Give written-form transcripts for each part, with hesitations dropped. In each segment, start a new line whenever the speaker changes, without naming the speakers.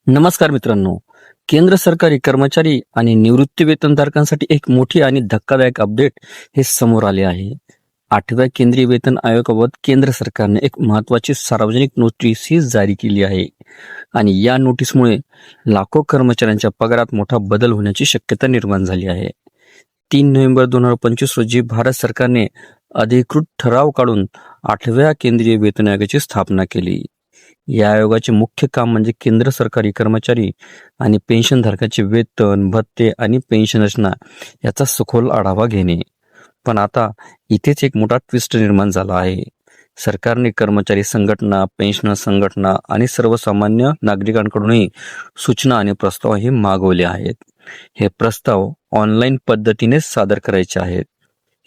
नमस्कार मित्रांनो. केंद्र सरकारी कर्मचारी आणि निवृत्ती वेतनधारकांसाठी एक मोठी आणि धक्कादायक अपडेट हे समोर आले आहे. 8व्या केंद्रीय वेतन आयोगाबाबत केंद्र सरकारने एक महत्त्वाची सार्वजनिक नोटीस ही जारी केली आहे आणि या नोटीसमुळे लाखो कर्मचाऱ्यांच्या पगारात मोठा बदल होण्याची शक्यता निर्माण झाली आहे. 3 नोव्हेंबर 2025 रोजी भारत सरकारने अधिकृत ठराव काढून 8व्या केंद्रीय वेतन आयोगाची स्थापना केली. या आयोगाचे मुख्य काम म्हणजे केंद्र सरकारी कर्मचारी आणि पेन्शनधारकांचे वेतन, भत्ते आणि पेन्शन रचना याचा सखोल आढावा घेणे. पण आता इथेच एक मोठा ट्विस्ट निर्माण झाला आहे. सरकारने कर्मचारी संघटना, पेन्शनर संघटना आणि सर्वसामान्य नागरिकांकडूनही सूचना आणि प्रस्तावही मागवले आहेत. हे प्रस्ताव ऑनलाईन पद्धतीने सादर करायचे आहेत.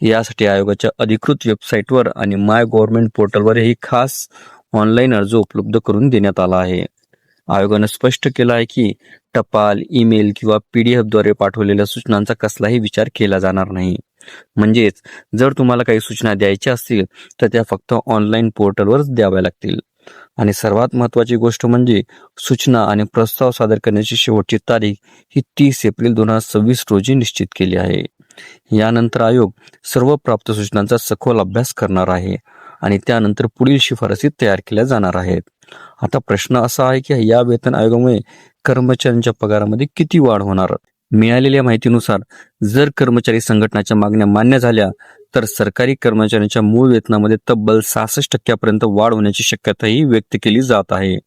यासाठी आयोगाच्या अधिकृत वेबसाईटवर आणि माय गव्हर्नमेंट पोर्टलवरही खास ऑनलाईन अर्ज उपलब्ध करून देण्यात आला आहे. आयोगानं स्पष्ट केलं आहे की टपाल, ईमेल किंवा PDF द्वारे पाठवलेल्या सूचनांचा कसलाही विचार केला जाणार नाही. म्हणजेच जर तुम्हाला काही सूचना द्यायच्या असतील तर त्या फक्त ऑनलाईन पोर्टलवरच द्याव्या लागतील. आणि सर्वात महत्त्वाची गोष्ट म्हणजे सूचना आणि प्रस्ताव सादर करण्याची शेवटची तारीख ही 30 एप्रिल 2026 रोजी निश्चित केली आहे. यानंतर आयोग सर्व प्राप्त सूचनांचा सखोल अभ्यास करणार आहे आणि त्यानंतर पुढील शिफारसी तयार केल्या जाणार आहेत. आता प्रश्न असा आहे की या वेतन आयोगामुळे कर्मचाऱ्यांच्या पगारामध्ये किती वाढ होणार? मिळालेल्या माहितीनुसार जर कर्मचारी संघटनाच्या मागण्या मान्य झाल्या तर सरकारी कर्मचाऱ्यांच्या मूळ वेतनामध्ये तब्बल 66% वाढ होण्याची शक्यताही व्यक्त केली जात आहे.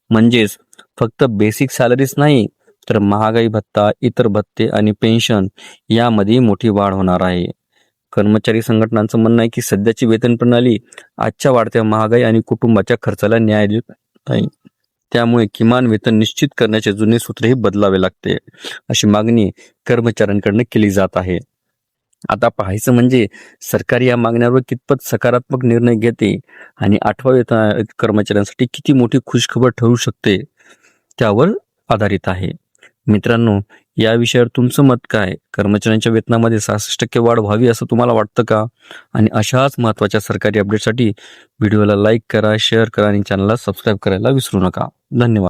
म्हणजेच फक्त बेसिक सॅलरीज नाही तर महागाई भत्ता, इतर भत्ते आणि पेन्शन यामध्ये मोठी वाढ होणार आहे. कर्मचारी संघटनांचं म्हणणं आहे की सध्याची वेतन प्रणाली आजच्या वाढत्या महागाई आणि कुटुंबाच्या खर्चाला न्याय देत नाही. त्यामुळे किमान वेतन निश्चित करण्याचे जुने सूत्रही बदलावे लागते, अशी मागणी कर्मचाऱ्यांकडून केली जात आहे. आता पाहायचं म्हणजे सरकार या मागण्यांवर कितपत सकारात्मक निर्णय घेते आणि 8वा वेतन आयोग कर्मचाऱ्यांसाठी किती मोठी खुशखबर ठरू शकते त्यावर आधारित आहे. मित्रांनो, या विषयावर तुमचं मत काय? कर्मचाऱ्यांच्या वेतनामध्ये 66% वाढ व्हावी असं तुम्हाला वाटतं का? आणि अशाच महत्त्वाच्या सरकारी अपडेटसाठी व्हिडिओला लाईक करा, शेअर करा आणि चॅनलला सबस्क्राईब करायला विसरू नका. धन्यवाद.